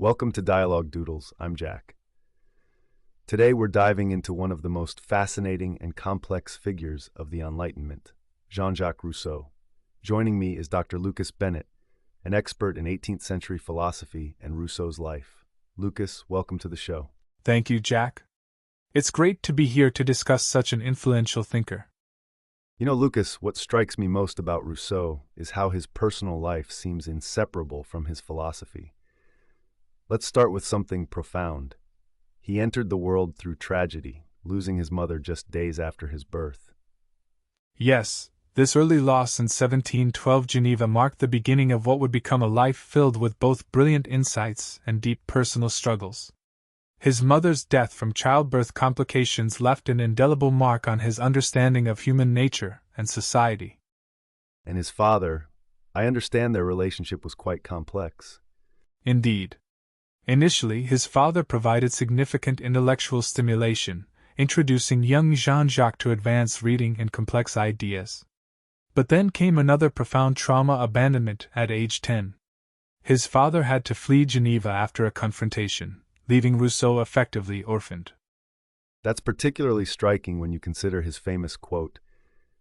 Welcome to Dialogue Doodles. I'm Jack. Today we're diving into one of the most fascinating and complex figures of the Enlightenment, Jean-Jacques Rousseau. Joining me is Dr. Lucas Bennett, an expert in 18th century philosophy and Rousseau's life. Lucas, welcome to the show. Thank you, Jack. It's great to be here to discuss such an influential thinker. You know, Lucas, what strikes me most about Rousseau is how his personal life seems inseparable from his philosophy. Let's start with something profound. He entered the world through tragedy, losing his mother just days after his birth. Yes, this early loss in 1712 Geneva marked the beginning of what would become a life filled with both brilliant insights and deep personal struggles. His mother's death from childbirth complications left an indelible mark on his understanding of human nature and society. And his father, I understand their relationship was quite complex. Indeed. Initially, his father provided significant intellectual stimulation, introducing young Jean-Jacques to advanced reading and complex ideas. But then came another profound trauma: abandonment at age 10. His father had to flee Geneva after a confrontation, leaving Rousseau effectively orphaned. That's particularly striking when you consider his famous quote,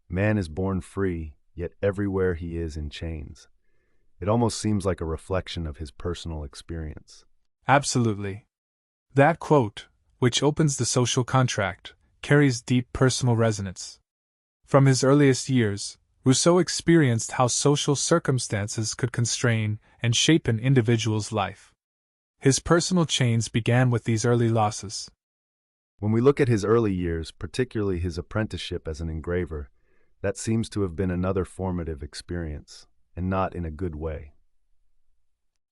"Man is born free, yet everywhere he is in chains." It almost seems like a reflection of his personal experience. Absolutely. That quote, which opens the social contract, carries deep personal resonance. From his earliest years, Rousseau experienced how social circumstances could constrain and shape an individual's life. His personal chains began with these early losses. When we look at his early years, particularly his apprenticeship as an engraver, that seems to have been another formative experience, and not in a good way.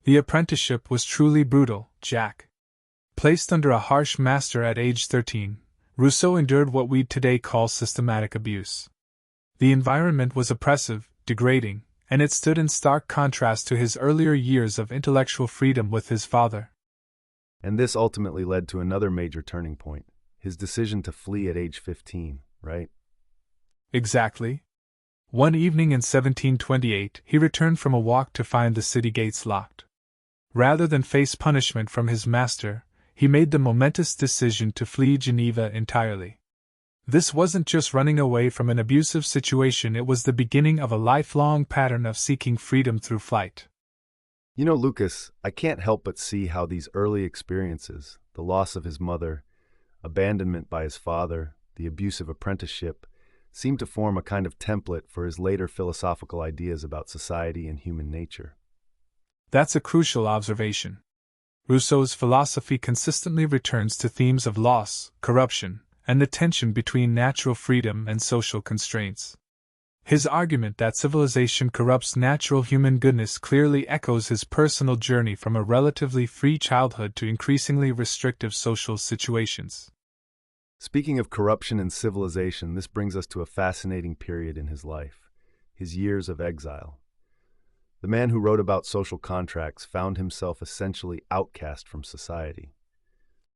The apprenticeship was truly brutal, Jack. Placed under a harsh master at age 13, Rousseau endured what we'd today call systematic abuse. The environment was oppressive, degrading, and it stood in stark contrast to his earlier years of intellectual freedom with his father. And this ultimately led to another major turning point, his decision to flee at age 15, right? Exactly. One evening in 1728, he returned from a walk to find the city gates locked. Rather than face punishment from his master, he made the momentous decision to flee Geneva entirely. This wasn't just running away from an abusive situation, it was the beginning of a lifelong pattern of seeking freedom through flight. You know, Lucas, I can't help but see how these early experiences, the loss of his mother, abandonment by his father, the abusive apprenticeship, seem to form a kind of template for his later philosophical ideas about society and human nature. That's a crucial observation. Rousseau's philosophy consistently returns to themes of loss, corruption, and the tension between natural freedom and social constraints. His argument that civilization corrupts natural human goodness clearly echoes his personal journey from a relatively free childhood to increasingly restrictive social situations. Speaking of corruption and civilization, this brings us to a fascinating period in his life, his years of exile. The man who wrote about social contracts found himself essentially outcast from society.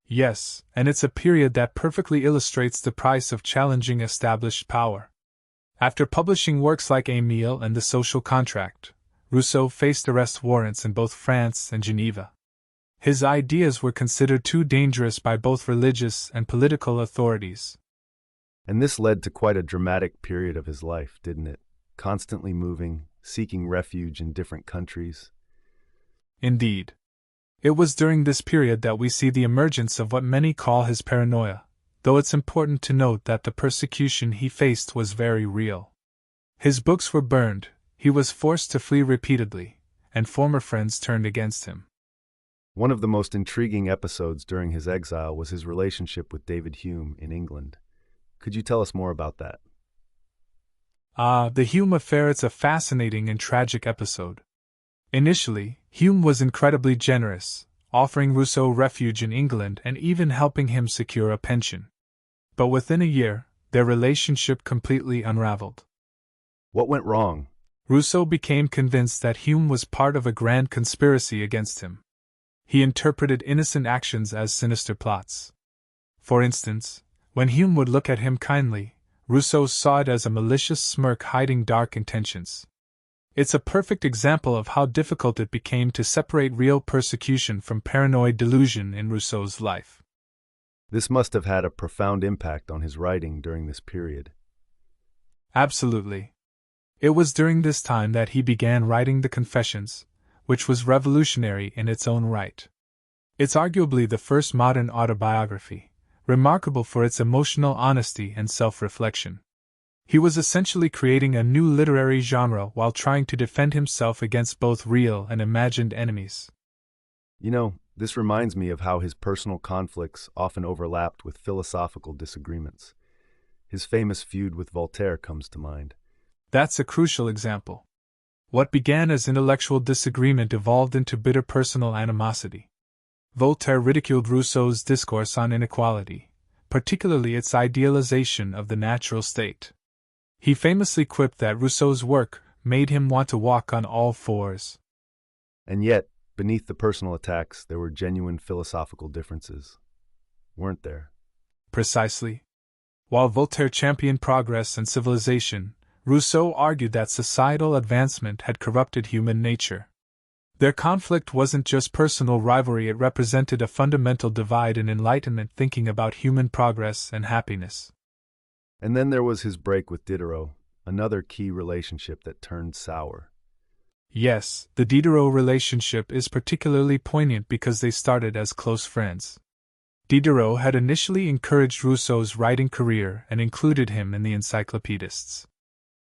Yes, and it's a period that perfectly illustrates the price of challenging established power. After publishing works like Emile and The Social Contract, Rousseau faced arrest warrants in both France and Geneva. His ideas were considered too dangerous by both religious and political authorities. And this led to quite a dramatic period of his life, didn't it? Constantly moving, seeking refuge in different countries. Indeed. It was during this period that we see the emergence of what many call his paranoia, though it's important to note that the persecution he faced was very real. His books were burned, he was forced to flee repeatedly, and former friends turned against him. One of the most intriguing episodes during his exile was his relationship with David Hume in England. Could you tell us more about that? The Hume affair is a fascinating and tragic episode. Initially, Hume was incredibly generous, offering Rousseau refuge in England and even helping him secure a pension. But within a year, their relationship completely unraveled. What went wrong? Rousseau became convinced that Hume was part of a grand conspiracy against him. He interpreted innocent actions as sinister plots. For instance, when Hume would look at him kindly, Rousseau saw it as a malicious smirk hiding dark intentions. It's a perfect example of how difficult it became to separate real persecution from paranoid delusion in Rousseau's life. This must have had a profound impact on his writing during this period. Absolutely. It was during this time that he began writing the Confessions, which was revolutionary in its own right. It's arguably the first modern autobiography, remarkable for its emotional honesty and self-reflection. He was essentially creating a new literary genre while trying to defend himself against both real and imagined enemies. This reminds me of how his personal conflicts often overlapped with philosophical disagreements. His famous feud with Voltaire comes to mind. That's a crucial example. What began as intellectual disagreement evolved into bitter personal animosity. Voltaire ridiculed Rousseau's discourse on inequality, particularly its idealization of the natural state. He famously quipped that Rousseau's work made him want to walk on all fours. And yet, beneath the personal attacks, there were genuine philosophical differences, weren't there? Precisely. While Voltaire championed progress and civilization, Rousseau argued that societal advancement had corrupted human nature. Their conflict wasn't just personal rivalry, it represented a fundamental divide in Enlightenment thinking about human progress and happiness. And then there was his break with Diderot, another key relationship that turned sour. Yes, the Diderot relationship is particularly poignant because they started as close friends. Diderot had initially encouraged Rousseau's writing career and included him in the encyclopedists.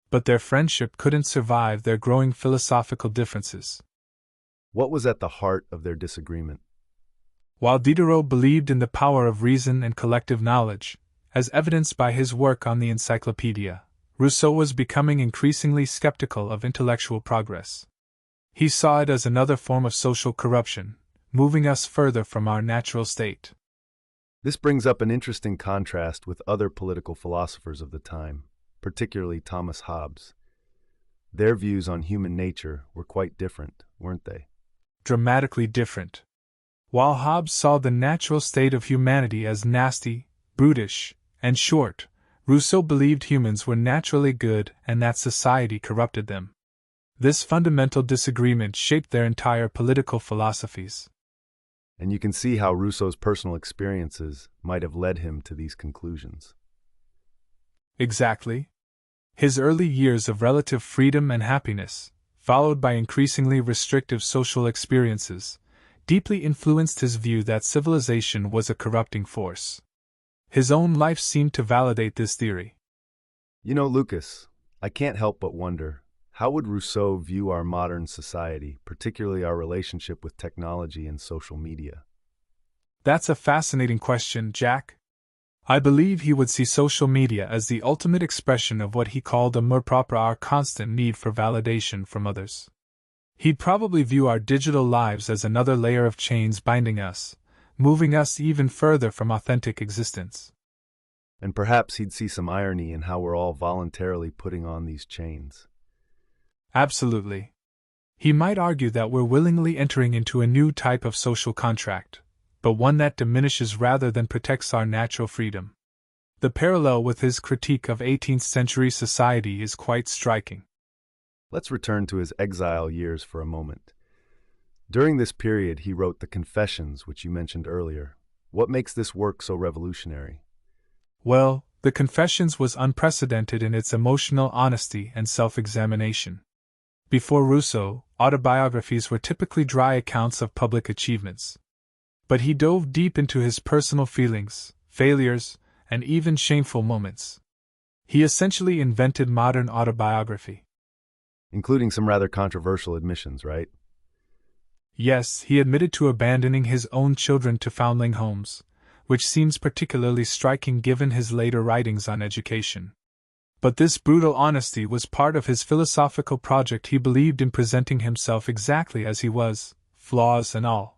But their friendship couldn't survive their growing philosophical differences. What was at the heart of their disagreement? While Diderot believed in the power of reason and collective knowledge, as evidenced by his work on the Encyclopedia, Rousseau was becoming increasingly skeptical of intellectual progress. He saw it as another form of social corruption, moving us further from our natural state. This brings up an interesting contrast with other political philosophers of the time, particularly Thomas Hobbes. Their views on human nature were quite different, weren't they? Dramatically different. While Hobbes saw the natural state of humanity as nasty, brutish, and short, Rousseau believed humans were naturally good and that society corrupted them. This fundamental disagreement shaped their entire political philosophies. And you can see how Rousseau's personal experiences might have led him to these conclusions. Exactly. His early years of relative freedom and happiness, followed by increasingly restrictive social experiences, deeply influenced his view that civilization was a corrupting force. His own life seemed to validate this theory. Lucas, I can't help but wonder, how would Rousseau view our modern society, particularly our relationship with technology and social media? That's a fascinating question, Jack. I believe he would see social media as the ultimate expression of what he called amour propre, our constant need for validation from others. He'd probably view our digital lives as another layer of chains binding us, moving us even further from authentic existence. And perhaps he'd see some irony in how we're all voluntarily putting on these chains. Absolutely. He might argue that we're willingly entering into a new type of social contract, but one that diminishes rather than protects our natural freedom. The parallel with his critique of 18th-century society is quite striking. Let's return to his exile years for a moment. During this period, he wrote the Confessions, which you mentioned earlier. What makes this work so revolutionary? Well, the Confessions was unprecedented in its emotional honesty and self-examination. Before Rousseau, autobiographies were typically dry accounts of public achievements. But he dove deep into his personal feelings, failures, and even shameful moments. He essentially invented modern autobiography. Including some rather controversial admissions, right? Yes, he admitted to abandoning his own children to foundling homes, which seems particularly striking given his later writings on education. But this brutal honesty was part of his philosophical project. He believed in presenting himself exactly as he was, flaws and all.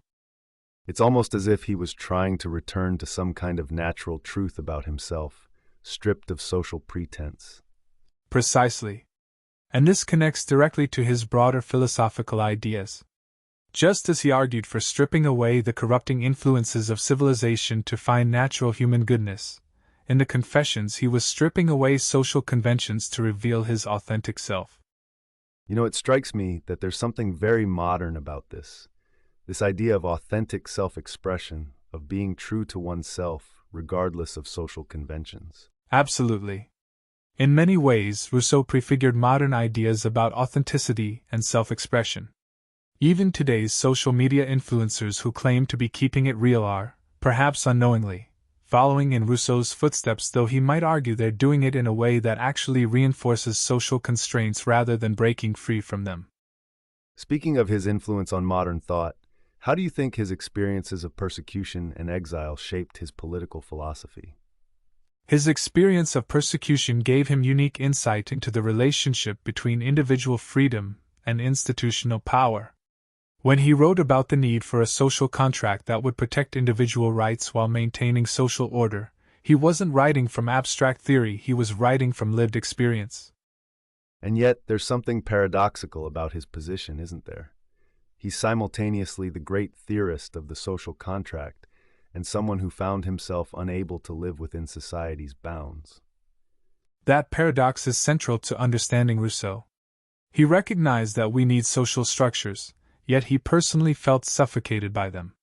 It's almost as if he was trying to return to some kind of natural truth about himself, stripped of social pretense. Precisely. And this connects directly to his broader philosophical ideas. Just as he argued for stripping away the corrupting influences of civilization to find natural human goodness, in the Confessions he was stripping away social conventions to reveal his authentic self. It strikes me that there's something very modern about this idea of authentic self-expression, of being true to oneself, regardless of social conventions. Absolutely. In many ways, Rousseau prefigured modern ideas about authenticity and self-expression. Even today's social media influencers who claim to be keeping it real are, perhaps unknowingly, following in Rousseau's footsteps, though he might argue they're doing it in a way that actually reinforces social constraints rather than breaking free from them. Speaking of his influence on modern thought, how do you think his experiences of persecution and exile shaped his political philosophy? His experience of persecution gave him unique insight into the relationship between individual freedom and institutional power. When he wrote about the need for a social contract that would protect individual rights while maintaining social order, he wasn't writing from abstract theory, he was writing from lived experience. And yet, there's something paradoxical about his position, isn't there? He's simultaneously the great theorist of the social contract and someone who found himself unable to live within society's bounds. That paradox is central to understanding Rousseau. He recognized that we need social structures, yet he personally felt suffocated by them.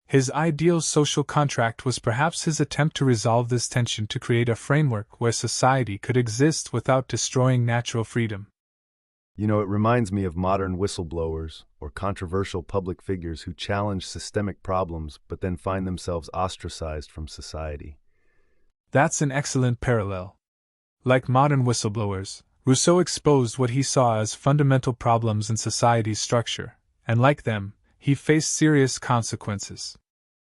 His ideal social contract was perhaps his attempt to resolve this tension, to create a framework where society could exist without destroying natural freedom. It reminds me of modern whistleblowers or controversial public figures who challenge systemic problems but then find themselves ostracized from society. That's an excellent parallel. Like modern whistleblowers, Rousseau exposed what he saw as fundamental problems in society's structure, and like them, he faced serious consequences.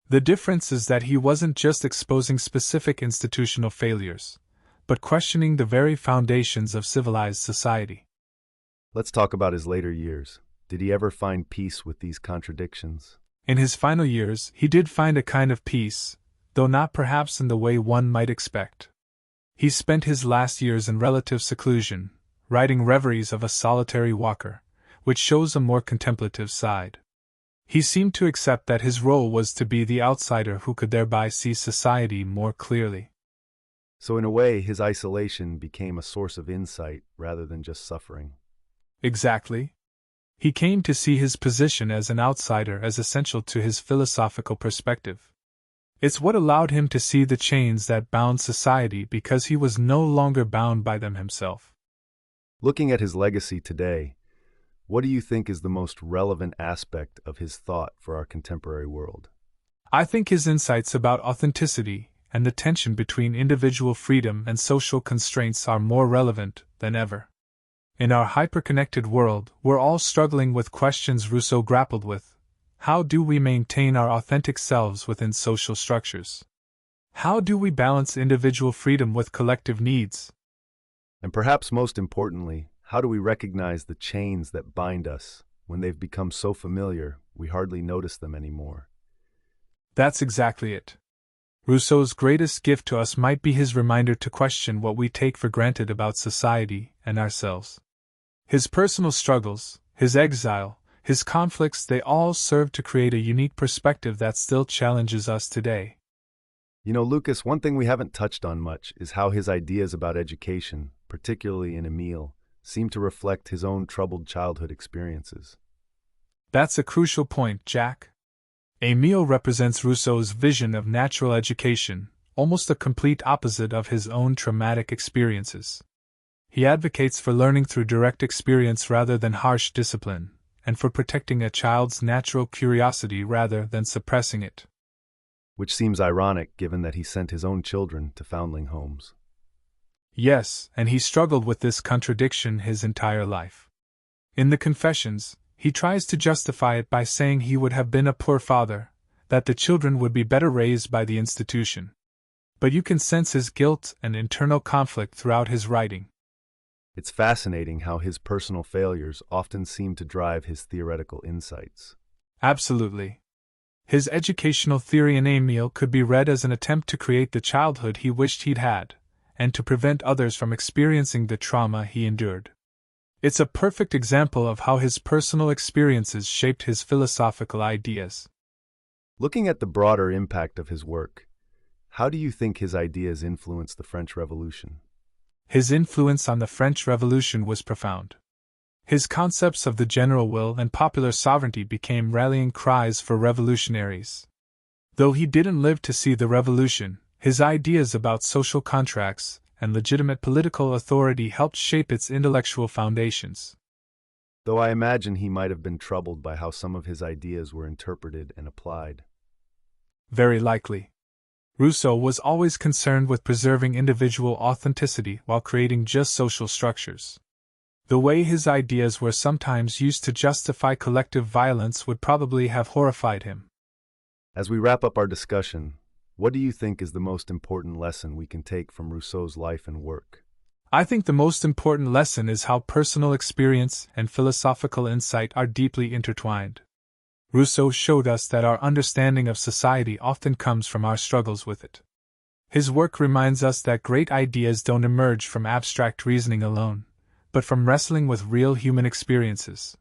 The difference is that he wasn't just exposing specific institutional failures, but questioning the very foundations of civilized society. Let's talk about his later years. Did he ever find peace with these contradictions? In his final years, he did find a kind of peace, though not perhaps in the way one might expect. He spent his last years in relative seclusion, writing Reveries of a Solitary Walker, which shows a more contemplative side. He seemed to accept that his role was to be the outsider who could thereby see society more clearly. So in a way, his isolation became a source of insight rather than just suffering. Exactly. He came to see his position as an outsider as essential to his philosophical perspective. It's what allowed him to see the chains that bound society because he was no longer bound by them himself. Looking at his legacy today, what do you think is the most relevant aspect of his thought for our contemporary world? I think his insights about authenticity and the tension between individual freedom and social constraints are more relevant than ever. In our hyper-connected world, we're all struggling with questions Rousseau grappled with. How do we maintain our authentic selves within social structures? How do we balance individual freedom with collective needs? And perhaps most importantly, how do we recognize the chains that bind us when they've become so familiar we hardly notice them anymore? That's exactly it. Rousseau's greatest gift to us might be his reminder to question what we take for granted about society and ourselves. His personal struggles, his exile, his conflicts, they all serve to create a unique perspective that still challenges us today. Lucas, one thing we haven't touched on much is how his ideas about education, particularly in Emile, seem to reflect his own troubled childhood experiences. That's a crucial point, Jack. Emile represents Rousseau's vision of natural education, almost a complete opposite of his own traumatic experiences. He advocates for learning through direct experience rather than harsh discipline, and for protecting a child's natural curiosity rather than suppressing it. Which seems ironic given that he sent his own children to foundling homes. Yes, and he struggled with this contradiction his entire life. In the Confessions, he tries to justify it by saying he would have been a poor father, that the children would be better raised by the institution. But you can sense his guilt and internal conflict throughout his writing. It's fascinating how his personal failures often seem to drive his theoretical insights. Absolutely. His educational theory in Emile could be read as an attempt to create the childhood he wished he'd had, and to prevent others from experiencing the trauma he endured. It's a perfect example of how his personal experiences shaped his philosophical ideas. Looking at the broader impact of his work, how do you think his ideas influenced the French Revolution? His influence on the French Revolution was profound. His concepts of the general will and popular sovereignty became rallying cries for revolutionaries. Though he didn't live to see the revolution, his ideas about social contracts and legitimate political authority helped shape its intellectual foundations. Though I imagine he might have been troubled by how some of his ideas were interpreted and applied. Very likely. Rousseau was always concerned with preserving individual authenticity while creating just social structures. The way his ideas were sometimes used to justify collective violence would probably have horrified him. As we wrap up our discussion, what do you think is the most important lesson we can take from Rousseau's life and work? I think the most important lesson is how personal experience and philosophical insight are deeply intertwined. Rousseau showed us that our understanding of society often comes from our struggles with it. His work reminds us that great ideas don't emerge from abstract reasoning alone, but from wrestling with real human experiences.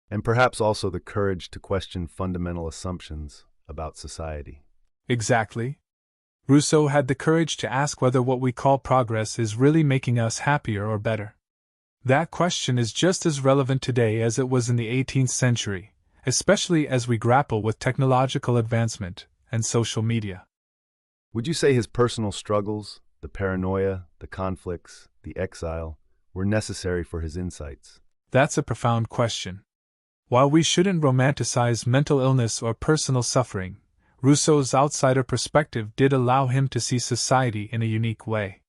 And perhaps also the courage to question fundamental assumptions about society. Exactly. Rousseau had the courage to ask whether what we call progress is really making us happier or better. That question is just as relevant today as it was in the 18th century, especially as we grapple with technological advancement and social media. Would you say his personal struggles, the paranoia, the conflicts, the exile, were necessary for his insights? That's a profound question. While we shouldn't romanticize mental illness or personal suffering, Rousseau's outsider perspective did allow him to see society in a unique way.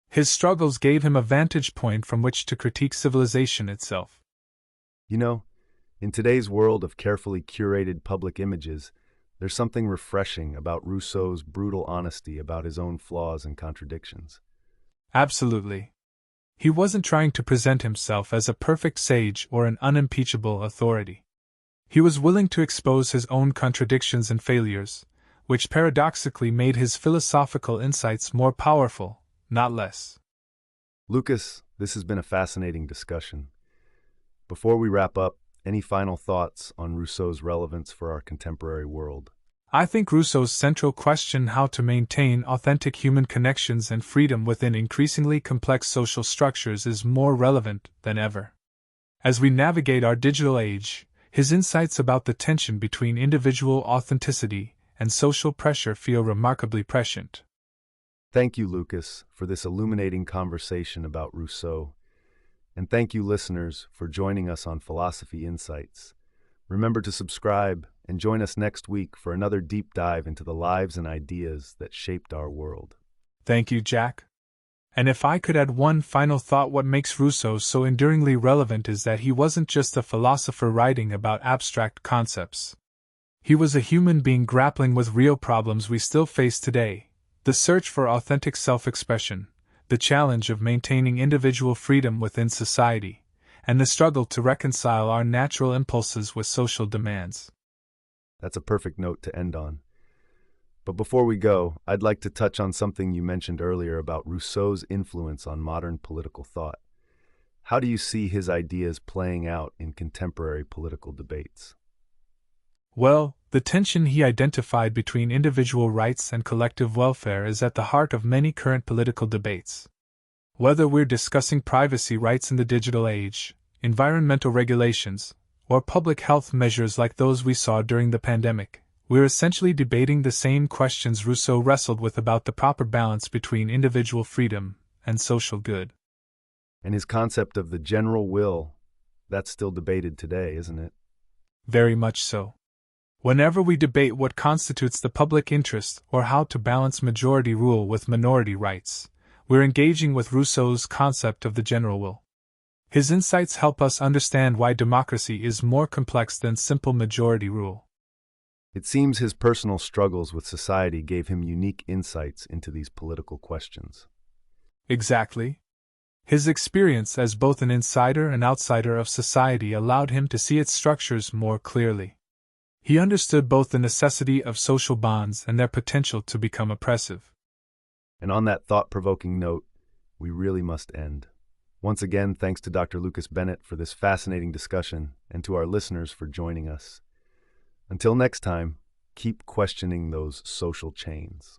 His struggles gave him a vantage point from which to critique civilization itself. You know, in today's world of carefully curated public images, there's something refreshing about Rousseau's brutal honesty about his own flaws and contradictions. Absolutely. He wasn't trying to present himself as a perfect sage or an unimpeachable authority. He was willing to expose his own contradictions and failures, which paradoxically made his philosophical insights more powerful, not less. Lucas, this has been a fascinating discussion. Before we wrap up, any final thoughts on Rousseau's relevance for our contemporary world? I think Rousseau's central question, how to maintain authentic human connections and freedom within increasingly complex social structures, is more relevant than ever. As we navigate our digital age, his insights about the tension between individual authenticity and social pressure feel remarkably prescient. Thank you, Lucas, for this illuminating conversation about Rousseau. And thank you, listeners, for joining us on Philosophy Insights. Remember to subscribe and join us next week for another deep dive into the lives and ideas that shaped our world. Thank you, Jack. And if I could add one final thought, what makes Rousseau so enduringly relevant is that he wasn't just a philosopher writing about abstract concepts. He was a human being grappling with real problems we still face today: the search for authentic self-expression, the challenge of maintaining individual freedom within society, and the struggle to reconcile our natural impulses with social demands. That's a perfect note to end on. But before we go, I'd like to touch on something you mentioned earlier about Rousseau's influence on modern political thought. How do you see his ideas playing out in contemporary political debates? Well, the tension he identified between individual rights and collective welfare is at the heart of many current political debates. Whether we're discussing privacy rights in the digital age, environmental regulations, or public health measures like those we saw during the pandemic, we're essentially debating the same questions Rousseau wrestled with about the proper balance between individual freedom and social good. And his concept of the general will, that's still debated today, isn't it? Very much so. Whenever we debate what constitutes the public interest or how to balance majority rule with minority rights, we're engaging with Rousseau's concept of the general will. His insights help us understand why democracy is more complex than simple majority rule. It seems his personal struggles with society gave him unique insights into these political questions. Exactly. His experience as both an insider and outsider of society allowed him to see its structures more clearly. He understood both the necessity of social bonds and their potential to become oppressive. And on that thought-provoking note, we really must end. Once again, thanks to Dr. Lucas Bennett for this fascinating discussion, and to our listeners for joining us. Until next time, keep questioning those social chains.